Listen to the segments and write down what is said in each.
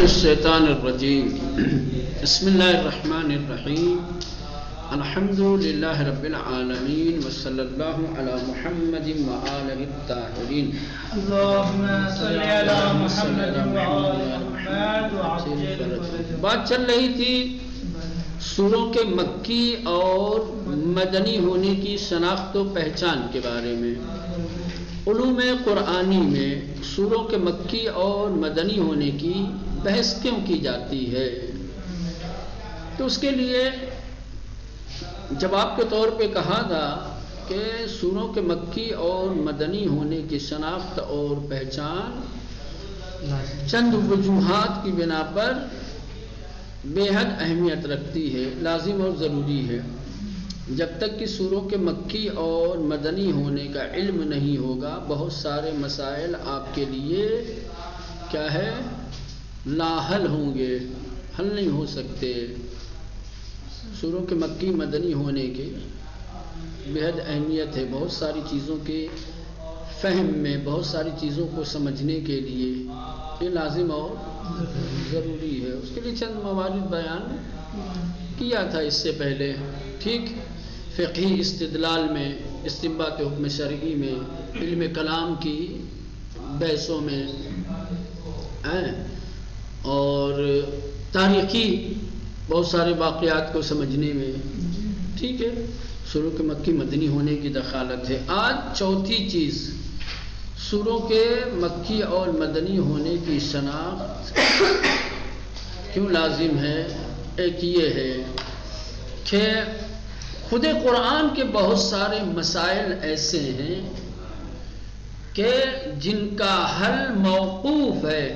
من الشیطان الرجیم بسم اللہ الرحمن الرحیم الحمد للہ رب العالمین وصلی اللہ علی محمد وآلہ الطاہرین اللہم صلی علی محمد وآلہ محمد. بات چل رہی تھی سوروں کے مکی اور مدنی ہونے کی شناخت و پہچان کے بارے میں. علوم قرآنی میں سوروں کے مکی اور مدنی ہونے کی بحث کیوں کی جاتی ہے؟ تو اس کے لیے جواب کے طور پہ کہا تھا کہ سوروں کے مکی اور مدنی ہونے کی شناخت اور پہچان چند وجوہات کی بنا پر بے حد اہمیت رکھتی ہے، لازم اور ضروری ہے. جب تک کہ سوروں کے مکی اور مدنی ہونے کا علم نہیں ہوگا بہت سارے مسائل آپ کے لیے کیا ہے لا حل ہوں گے، حل نہیں ہو سکتے. سوروں کے مکی مدنی ہونے کی بے حد اہمیت ہے. بہت ساری چیزوں کے فہم میں، بہت ساری چیزوں کو سمجھنے کے لیے یہ لازم اور ضروری ہے. اس کے لیے چند موارد بیان کیا تھا اس سے پہلے. ٹھیک، فقہی استدلال میں، استنباط حکم شرعی میں، علم کلام کی بحثوں میں اور تاریخی بہت سارے واقعات کو سمجھنے میں. ٹھیک ہے، سوروں کے مکی مدنی ہونے کی دخالت ہے. آج چوتھی چیز سوروں کے مکی اور مدنی ہونے کی شناخت کیوں لازم ہے. ایک یہ ہے کہ خود قرآن کے بہت سارے مسائل ایسے ہیں کہ جن کا حل موقوف ہے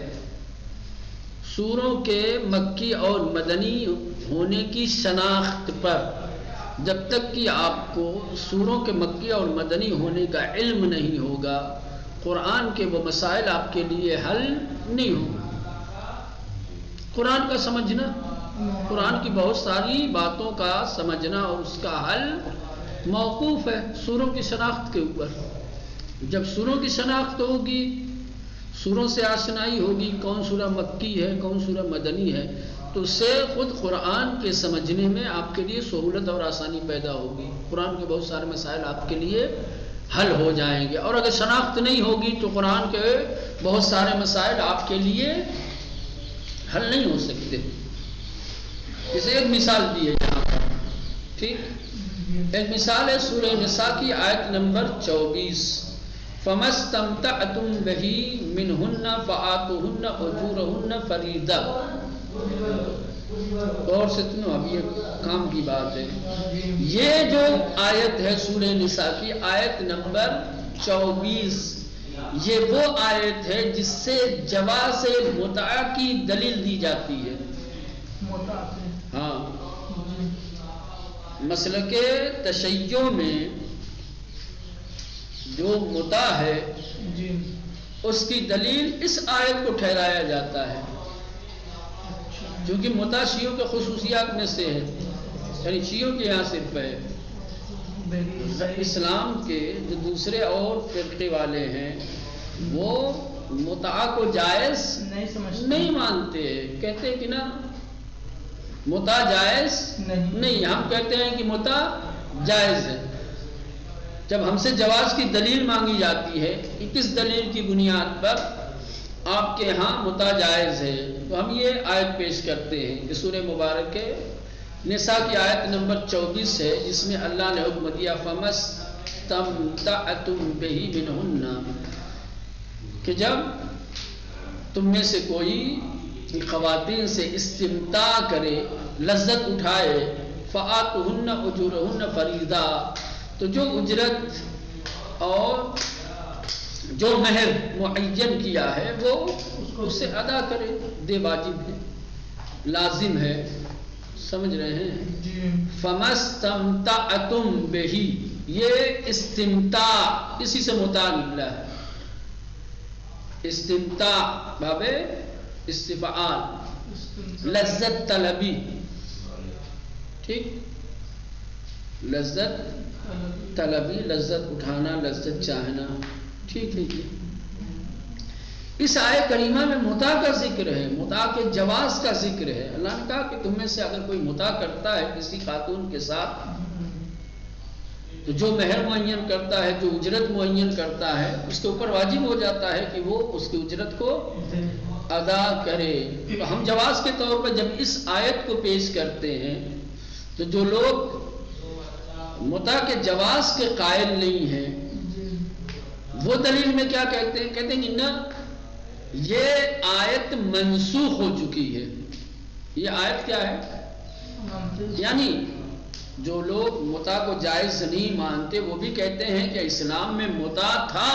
سوروں کے مکی اور مدنی ہونے کی شناخت پر. جب تک کہ آپ کو سوروں کے مکی اور مدنی ہونے کا علم نہیں ہوگا قرآن کے وہ مسائل آپ کے لیے حل نہیں ہوں. قرآن کا سمجھنا، قرآن کی بہت ساری باتوں کا سمجھنا اور اس کا حل موقوف ہے سوروں کی شناخت کے اوپر. جب سوروں کی شناخت ہوگی، سوروں سے آشنائی ہوگی، کون سورہ مکی ہے کون سورہ مدنی ہے، تو اس سے خود قرآن کے سمجھنے میں آپ کے لیے سہولت اور آسانی پیدا ہوگی. قرآن کے بہت سارے مسائل آپ کے لیے حل ہو جائیں گے. اور اگر شناخت نہیں ہوگی تو قرآن کے بہت سارے مسائل آپ کے لیے حل نہیں ہو سکتے. اسے ایک مثال دی ہے یہاں پر. ٹھیک، ایک مثال ہے سورہ نساء کی آیت نمبر 24. فَمَسْتَمْتَعْتُمْ بِهِ مِنْهُنَّ فَآتُوهُنَّ أُجُورَهُنَّ فَرِيضَةً. اور سے سنو، اب یہ کام کی بات ہے. یہ جو آیت ہے سورہ نساء کی آیت نمبر 24، یہ وہ آیت ہے جس سے جواز متعہ کی دلیل دی جاتی ہے. ہاں، مسلک تشیع میں جو متع ہے اس کی دلیل اس آیت کو ٹھہرایا جاتا ہے، کیونکہ متع شیعوں کے خصوصیات میں سے ہے. یعنی شیعوں کے یہاں صرف ہے. اسلام کے جو دوسرے اور فرقے والے ہیں وہ متع کو جائز نہیں مانتے. کہتے ہیں کہ نا متع جائز نہیں، ہم کہتے ہیں کہ متع جائز ہے. جب ہم سے جواز کی دلیل مانگی جاتی ہے کہ کس دلیل کی بنیاد پر آپ کے ہاں متع جائز ہے، تو ہم یہ آیت پیش کرتے ہیں کہ سورہ مبارک نساء کی آیت نمبر 24 ہے، جس میں اللہ نے حکم دیا فَمَسْتَمْتَعْتُمْ بِهِ مِنْهُنَّ، کہ جب تم میں سے کوئی خواتین سے استمتاع کرے، لذت اٹھائے، فَآتُوهُنَّ أُجُورَهُنَّ فَرِيضَةً، تو جو اجرت اور جو مہر معین کیا ہے وہ اس سے ادا کرے. دے واجب ہے، لازم ہے. سمجھ رہے ہیں؟ فَمَسْتَمْتَعْتُمْ بِهِ، یہ استمتاع اسی سے متع نکلا ہے. استمتاع باب استفعال، لذت طلبی. ٹھیک، لذت طلبی، لذت اٹھانا، لذت چاہنا. ٹھیک ہے جی. اس آیت کریمہ میں متع کا ذکر ہے، متع کے جواز کا ذکر ہے۔ اللہ نے کہا کہ تم میں سے اگر کوئی متع کرتا ہے کسی خاتون کے ساتھ تو جو مہر معین کرتا ہے، جو اجرت معین کرتا ہے، اس کے اوپر واجب ہو جاتا ہے کہ وہ اس کی اجرت کو ادا کرے۔ تو ہم جواز کے طور پر جب اس آیت کو پیش کرتے ہیں تو جو لوگ متع کے جواز کے قائل نہیں ہیں وہ دلیل میں کیا کہتے ہیں؟ کہتے ہیں کہ نہ، یہ آیت منسوخ ہو چکی ہے۔ یہ آیت کیا ہے؟ یعنی جو لوگ متع کو جائز نہیں مانتے وہ بھی کہتے ہیں کہ اسلام میں متع تھا،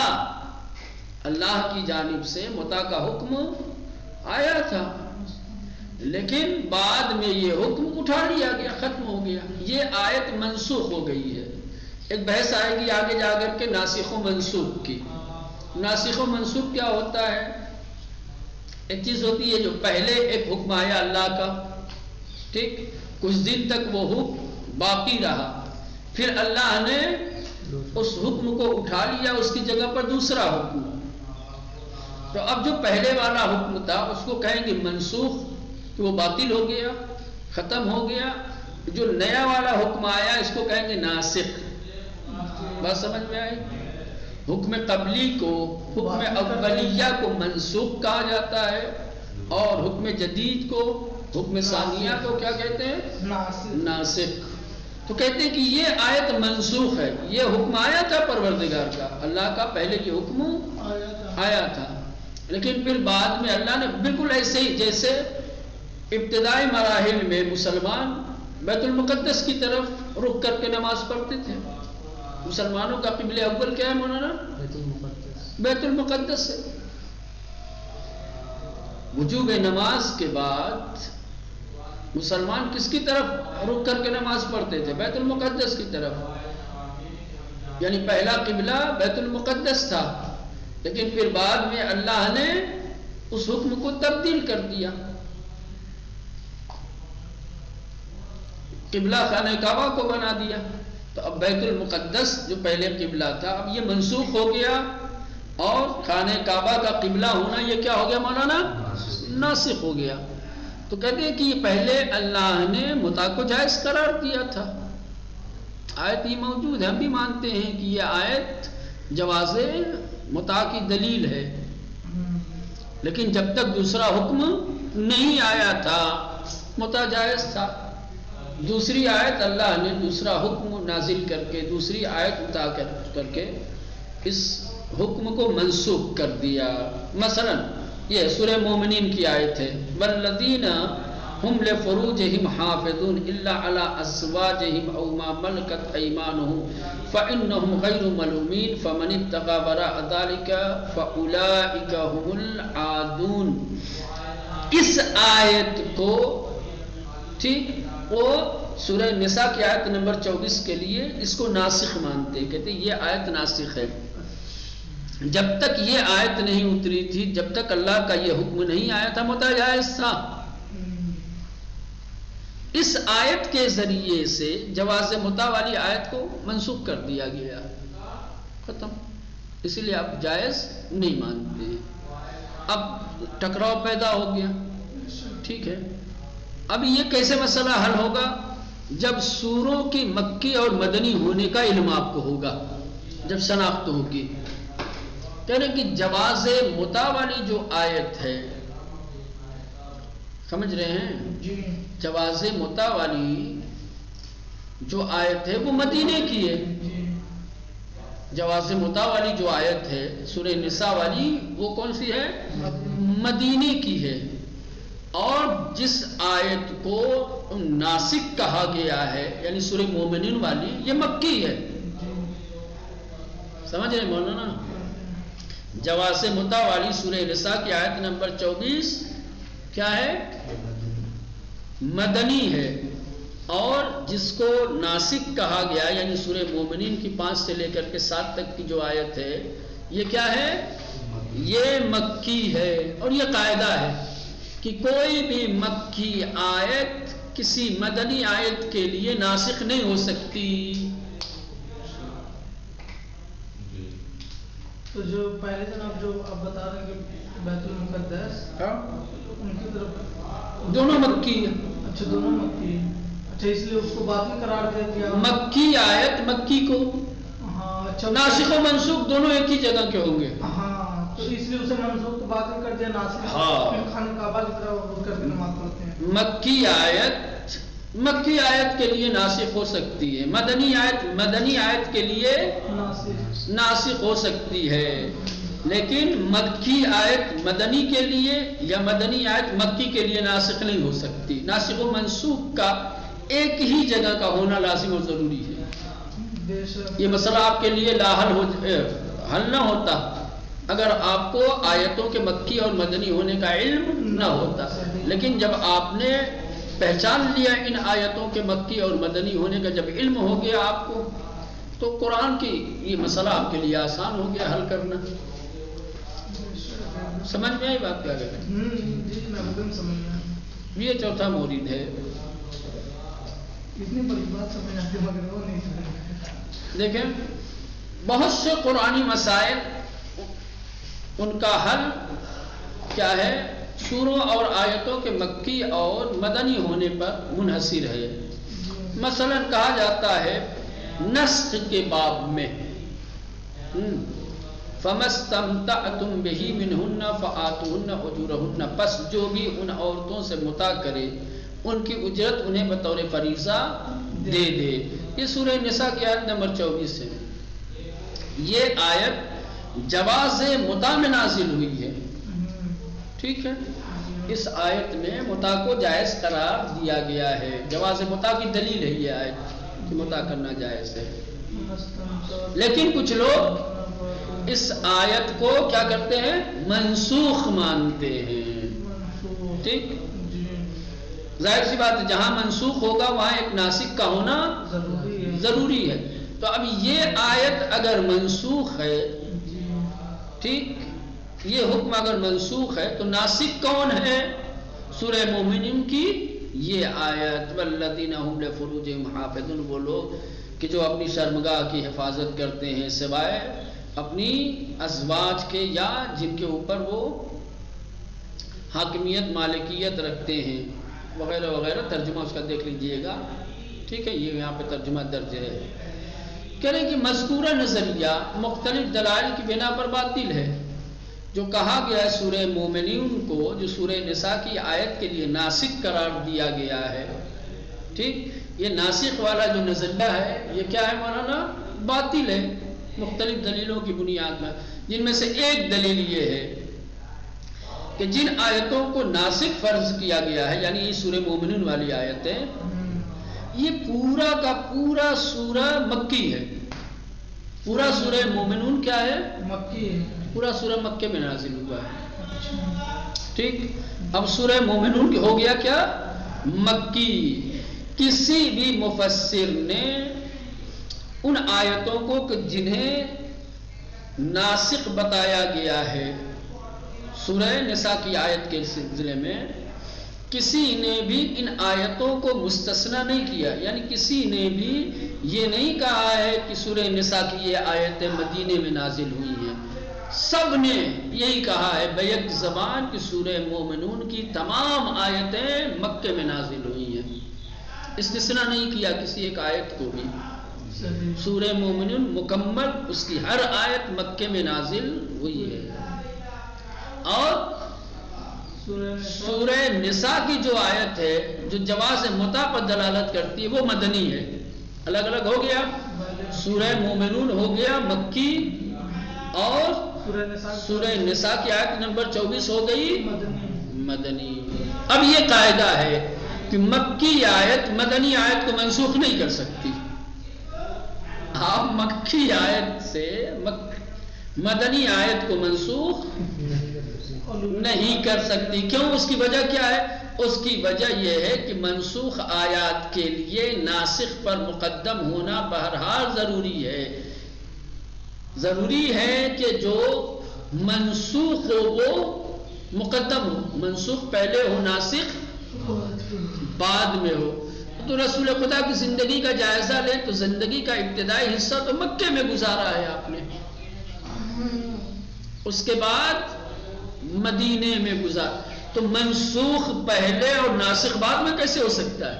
اللہ کی جانب سے متع کا حکم آیا تھا، لیکن بعد میں یہ حکم اٹھا لیا گیا، ختم ہو گیا، یہ آیت منسوخ ہو گئی ہے۔ ایک بحث آئے گی آگے جا کر کے ناسخ و منسوخ کی۔ ناسخ و منسوخ کیا ہوتا ہے؟ ایک چیز ہوتی ہے جو پہلے ایک حکم آیا اللہ کا، ٹھیک، کچھ دن تک وہ حکم باقی رہا، پھر اللہ نے اس حکم کو اٹھا لیا، اس کی جگہ پر دوسرا حکم۔ تو اب جو پہلے والا حکم تھا اس کو کہیں گے منسوخ، کہ وہ باطل ہو گیا، ختم ہو گیا۔ جو نیا والا حکم آیا اس کو کہیں گے ناسخ۔ بات سمجھ میں آئی؟ حکم قبلی کو، حکم اولیہ کو منسوخ کہا جاتا ہے، اور حکم جدید کو، حکم ثانیہ کو کیا کہتے ہیں؟ ناسخ۔ تو کہتے ہیں کہ یہ آیت منسوخ ہے، یہ حکم آیا تھا پروردگار کا، اللہ کا پہلے یہ حکم آیا تھا، لیکن پھر بعد میں اللہ نے بالکل ایسے ہی جیسے ابتدائی مراحل میں مسلمان بیت المقدس کی طرف رخ کر کے نماز پڑھتے تھے۔ مسلمانوں کا قبلہ اول کیا ہے مولانا؟ بیت المقدس ہے۔ وجوب نماز کے بعد مسلمان کس کی طرف رخ کر کے نماز پڑھتے تھے؟ بیت المقدس کی طرف، یعنی پہلا قبلہ بیت المقدس تھا، لیکن پھر بعد میں اللہ نے اس حکم کو تبدیل کر دیا، قبلہ خانہ کعبہ کو بنا دیا۔ تو اب بیت المقدس جو پہلے قبلہ تھا اب یہ منسوخ ہو گیا، اور خانہ کعبہ کا قبلہ ہونا یہ کیا ہو گیا مولانا؟ ناسخ ہو گیا۔ تو کہتے ہیں کہ یہ پہلے اللہ نے متع کو جائز قرار دیا تھا۔ آیت یہ موجود ہے، ہم بھی مانتے ہیں کہ یہ آیت جواز متع کی دلیل ہے، لیکن جب تک دوسرا حکم نہیں آیا تھا متع جائز تھا۔ دوسری آیت اللہ نے دوسرا حکم نازل کر کے، دوسری آیت اتار کر کے اس حکم کو منسوخ کر دیا۔ مثلا یہ سورہ مومنین کی آیت ہے، والذین ہم لفروجہم حافظون الا علی ازواجہم او ما ملکت ایمانہم فانہم غیر ملومین فمن اتقی وراء ذلک فاولئک هم العادون۔ اس آیت کو ٹھیک وہ سورہ نساء کی آیت نمبر 24 کے لیے اس کو ناسخ مانتے ہیں، کہتے ہیں یہ آیت ناسخ ہے۔ جب تک یہ آیت نہیں اتری تھی، جب تک اللہ کا یہ حکم نہیں آیا تھا متع جائز تھا۔ اس آیت کے ذریعے سے جواز متع والی آیت کو منسوخ کر دیا گیا، ختم۔ اسی لیے آپ جائز نہیں مانتے۔ اب ٹکراؤ پیدا ہو گیا، ٹھیک ہے، اب یہ کیسے مسئلہ حل ہوگا؟ جب سوروں کی مکی اور مدنی ہونے کا علم آپ کو ہوگا، جب شناخت ہوگی۔ کہنے کہ جواز متع والی جو آیت ہے، سمجھ رہے ہیں؟ جواز متع والی جو آیت ہے وہ مدینے کی ہے۔ جواز متع والی جو آیت ہے سورہ نساء والی وہ کون سی ہے؟ مدینے کی ہے۔ اور جس آیت کو ناسخ کہا گیا ہے یعنی سورہ مومنین والی یہ مکی ہے، سمجھ رہے مولانا؟ جواز متع والی سورہ نساء کی آیت نمبر 24 کیا ہے؟ مدنی ہے، اور جس کو ناسخ کہا گیا یعنی سورہ مومنین کی 5 سے لے کر کے 7 تک کی جو آیت ہے یہ کیا ہے؟ یہ مکی ہے۔ اور یہ قاعدہ ہے کہ کوئی بھی مکی آیت کسی مدنی آیت کے لیے ناسخ نہیں ہو سکتی۔ تو جو پہلے جناب جو آپ بتا رہے ہیں کہ بیت المقدس ان کی طرف دونوں مکی ہیں. اچھا دونوں مکی ہیں. اچھا اس لیے اس کو باطل قرار دے دیا. مکی آیت مکی کو ہاں اچھا ناسخ و منسوخ دونوں ایک ہی جگہ کے ہوں گے. ہاں تو اس لیے اسے منسوخ تو باطل کر دیا. ناسخ خانہ کعبہ کی طرف کر کے نماز پڑھتے ہیں. مکی آیت کے لیے ناسخ ہو سکتی ہے. مدنی آیت کے لیے ناسخ ہو سکتی ہے. لیکن مکی آیت مدنی کے لیے یا مدنی آیت مکی کے لیے ناسخ نہیں ہو سکتی. ناسخ و منسوخ کا ایک ہی جگہ کا ہونا لازم اور ضروری ہے. یہ مسئلہ آپ کے لیے حل نہ ہوتا اگر آپ کو آیتوں کے مکی اور مدنی ہونے کا علم نہ ہوتا. لیکن جب آپ نے پہچان لیا ان آیتوں کے مکی اور مدنی ہونے کا، جب علم ہو گیا آپ کو، تو قرآن کی یہ مسئلہ آپ کے لیے آسان ہو گیا حل کرنا. سمجھ میں آئی بات کیا کہتے ہیں؟ یہ چوتھا مورد ہے. دیکھیں بہت سے قرآنی مسائل ان کا حل کیا ہے؟ سوروں اور آیتوں کے مکی اور مدنی ہونے پر منحصر ہے. مثلا کہا جاتا ہے نسخ کے باب میں فَمَسْتَمْتَعْتُمْ بِهِ مِنْهُنَّ فَآتُوهُنَّ أُجُورَهُنَّ، پس جو بھی ان عورتوں سے متاع کرے ان کی اجرت انہیں بطور فریضہ دے دے. یہ سورہ نساء کی آیت نمبر 24 ہے. یہ آیت جواز متاع میں نازل ہوئی ہے. ٹھیک ہے، اس آیت میں متاع کو جائز قرار دیا گیا ہے. جواز متاع کی دلیل ہے یہ آیت کہ متاع کرنا جائز ہے. لیکن کچھ لوگ اس آیت کو کیا کرتے ہیں؟ منسوخ مانتے ہیں. ٹھیک، ظاہر سی بات ہے جہاں منسوخ ہوگا وہاں ایک ناسخ کا ہونا ضروری ہے. تو اب یہ آیت اگر منسوخ ہے، ٹھیک، یہ حکم اگر منسوخ ہے تو ناسخ کون ہے؟ سورہ مومنین کی یہ آیت والذین هم لفروجہم حافظون، وہ لوگ کہ جو اپنی شرمگاہ کی حفاظت کرتے ہیں سوائے اپنی ازواج کے یا جن کے اوپر وہ حاکمیت مالکیت رکھتے ہیں وغیرہ وغیرہ. ترجمہ اس کا دیکھ لیجئے گا. ٹھیک ہے، یہ یہاں پہ ترجمہ درج ہے. کہہ رہے کہ مذکورہ نظریہ مختلف دلائل کی بنا پر باطل ہے. جو کہا گیا ہے سورہ مومنین کو، جو سورہ نساء کی آیت کے لیے ناسخ قرار دیا گیا ہے، ٹھیک، یہ ناسخ والا جو نظریہ ہے یہ کیا ہے مولانا؟ باطل ہے مختلف دلیلوں کی بنیاد میں. جن میں سے ایک دلیل یہ ہے کہ جن آیتوں کو ناسخ فرض کیا گیا ہے، یعنی یہ سورہ مومنین والی آیت ہے، یہ پورا کا پورا سورہ مکی ہے. پورا سورہ مومنون کیا ہے؟ مکی ہے. پورا سورہ مکے میں نازل ہوا ہے. ٹھیک، اب سورہ مومنون ہو گیا کیا؟ مکی. کسی بھی مفسر نے ان آیتوں کو کہ جنہیں ناسخ بتایا گیا ہے سورہ نساء کی آیت کے سلسلے میں، کسی نے بھی ان آیتوں کو مستثنا نہیں کیا. یعنی کسی نے بھی یہ نہیں کہا ہے کہ سورہ نساء کی یہ آیتیں مدینے میں نازل ہوئی ہیں. سب نے یہی کہا ہے بیک زبان کہ سورہ مومنون کی تمام آیتیں مکے میں نازل ہوئی ہیں. استثناء نہیں کیا کسی ایک آیت کو بھی. سورہ مومنون مکمل اس کی ہر آیت مکے میں نازل ہوئی ہے. اور سورہ نساء کی جو آیت ہے جو جواز متاع پر دلالت کرتی ہے وہ مدنی ہے. الگ الگ ہو گیا. سورہ مومنون ہو گیا مکی اور سورہ نساء کی آیت نمبر 24 ہو گئی مدنی. اب یہ قاعدہ ہے کہ مکی آیت مدنی آیت کو منسوخ نہیں کر سکتی. آپ مکی آیت سے مدنی آیت کو منسوخ نہیں کر سکتی. کیوں؟ اس کی وجہ کیا ہے؟ اس کی وجہ یہ ہے کہ منسوخ آیات کے لیے ناسخ پر مقدم ہونا بہرحال ضروری ہے. ضروری ہے کہ جو منسوخ ہو وہ مقدم ہو. منسوخ پہلے ہو، ناسخ بعد میں ہو. تو رسول خدا کی زندگی کا جائزہ لیں تو زندگی کا ابتدائی حصہ تو مکے میں گزارا ہے آپ نے. اس کے بعد مدینے میں گزار. تو منسوخ پہلے اور ناسخ بعد میں کیسے ہو سکتا ہے؟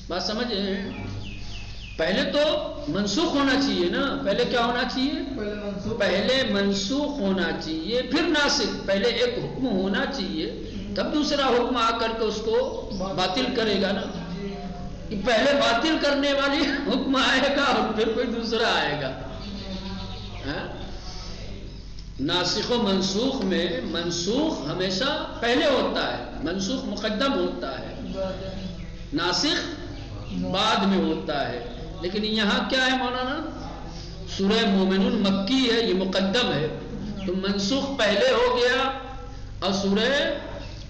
بات سمجھ رہے ہیں؟ پہلے تو منسوخ ہونا چاہیے نا. پہلے کیا ہونا چاہیے؟ پہلے منسوخ ہونا چاہیے پھر ناسخ. پہلے ایک حکم ہونا چاہیے تب دوسرا حکم آ کر کے اس کو باطل کرے گا نا. پہلے باطل کرنے والی حکم آئے گا اور پھر کوئی دوسرا آئے گا. ناسخ و منسوخ میں منسوخ ہمیشہ پہلے ہوتا ہے، منسوخ مقدم ہوتا ہے، ناسخ بعد میں ہوتا ہے. لیکن یہاں کیا ہے مولانا؟ سورہ مومنون مکی ہے، یہ مقدم ہے، تو منسوخ پہلے ہو گیا. اور سورہ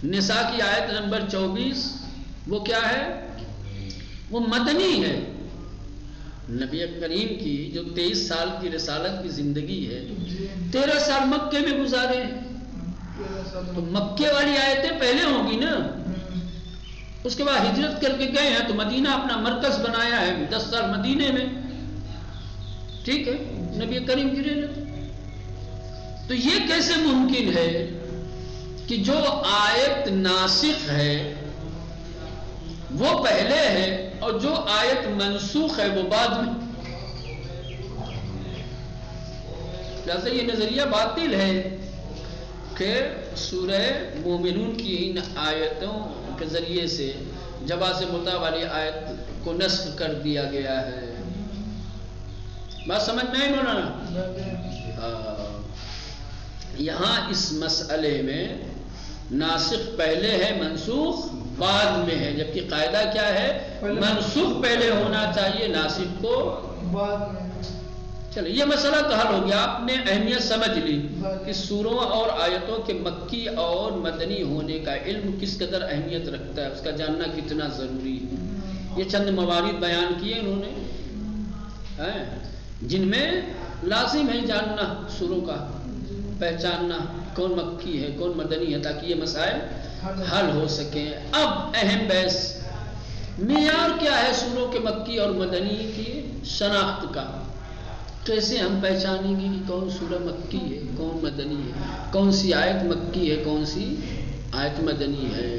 نساء کی آیت نمبر 24 وہ کیا ہے؟ وہ مدنی ہے. نبی کریم کی جو 23 سال کی رسالت کی زندگی ہے، 13 سال مکے میں گزارے ہیں. تو مکے والی آیتیں پہلے ہوں گی نا. اس کے بعد ہجرت کر کے گئے ہیں تو مدینہ اپنا مرکز بنایا ہے، 10 سال مدینے میں. ٹھیک ہے، نبی کریم کی رحمت. تو یہ کیسے ممکن ہے کہ جو آیت ناسخ ہے وہ پہلے ہے اور جو آیت منسوخ ہے وہ بعد میں؟ جیسے یہ نظریہ باطل ہے کہ سورہ مومنون کی ان آیتوں کے ذریعے سے جبا سے مدعا والی آیت کو نسخ کر دیا گیا ہے. بات سمجھ میں آئی مولانا؟ یہاں اس مسئلے میں ناسخ پہلے ہے، منسوخ بعد میں ہے. جبکہ قاعدہ کیا ہے؟ منسوخ پہلے ہونا چاہیے، ناسخ کو بعد میں. چلو یہ مسئلہ تو حل ہو گیا. آپ نے اہمیت سمجھ لی کہ سوروں اور آیتوں کے مکی اور مدنی ہونے کا علم کس قدر اہمیت رکھتا ہے، اس کا جاننا کتنا ضروری ہے. یہ چند موارد بیان کیے انہوں نے جن میں لازم ہے جاننا سوروں کا، پہچاننا کون مکی ہے کون مدنی ہے، تاکہ یہ مسائل حل ہو سکیں. اب اہم بحث معیار کیا ہے سوروں کے مکی اور مدنی کی شناخت کا؟ کیسے ہم پہچانیں گے کہ کون سورہ مکی ہے کون مدنی ہے، کون سی آیت مکی ہے کون سی آیت مدنی ہے؟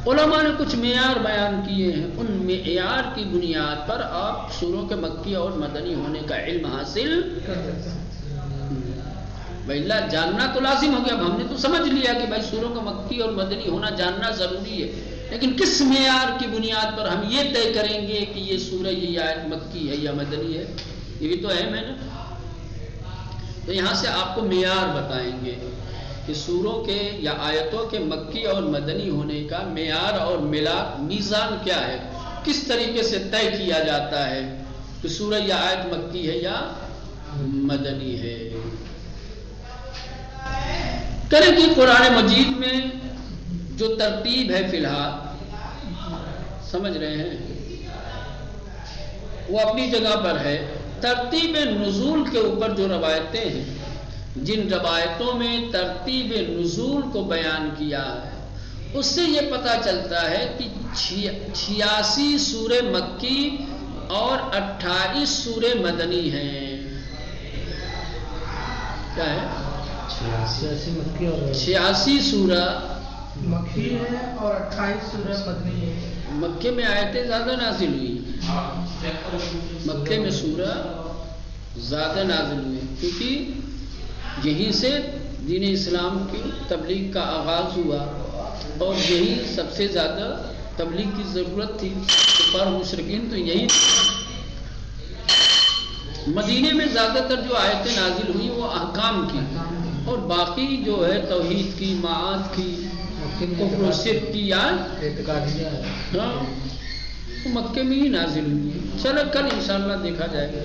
علماء نے کچھ معیار بیان کیے ہیں. ان معیار کی بنیاد پر آپ سوروں کے مکی اور مدنی ہونے کا علم حاصل بھائی جاننا تو لازم ہو گیا. اب ہم نے تو سمجھ لیا کہ بھائی سوروں کا مکی اور مدنی ہونا جاننا ضروری ہے، لیکن کس معیار کی بنیاد پر ہم یہ طے کریں گے کہ یہ سورہ یہ آیت مکی ہے یا مدنی ہے؟ یہ بھی تو اہم ہے نا. تو یہاں سے آپ کو معیار بتائیں گے کہ سوروں کے یا آیتوں کے مکی اور مدنی ہونے کا معیار اور میزان کیا ہے، کس طریقے سے طے کیا جاتا ہے کہ سورہ یا آیت مکی ہے یا مدنی ہے. کریں کہ قرآن مجید میں جو ترتیب ہے فی الحال سمجھ رہے ہیں وہ اپنی جگہ پر ہے. ترتیب نزول کے اوپر جو روایتیں ہیں، جن روایتوں میں ترتیب نزول کو بیان کیا ہے، اس سے یہ پتہ چلتا ہے کہ 86 سورہ مکی اور 28 سورہ مدنی ہیں. کیا ہے؟ 86 سورہ مکی ہے اور 28 سورہ مدنی ہے. مکے میں آیتیں زیادہ نازل ہوئی، مکے میں سورہ زیادہ نازل ہوئی، کیونکہ یہیں سے دین اسلام کی تبلیغ کا آغاز ہوا اور یہی سب سے زیادہ تبلیغ کی ضرورت تھی. کفار مشرکین تو یہی. مدینے میں زیادہ تر جو آیتیں نازل ہوئی وہ احکام کی، اور باقی جو ہے توحید کی، معاد کی، کفر و شرک کی مکے میں ہی نازل ہوئی. چلو کل انشاءاللہ دیکھا جائے گا.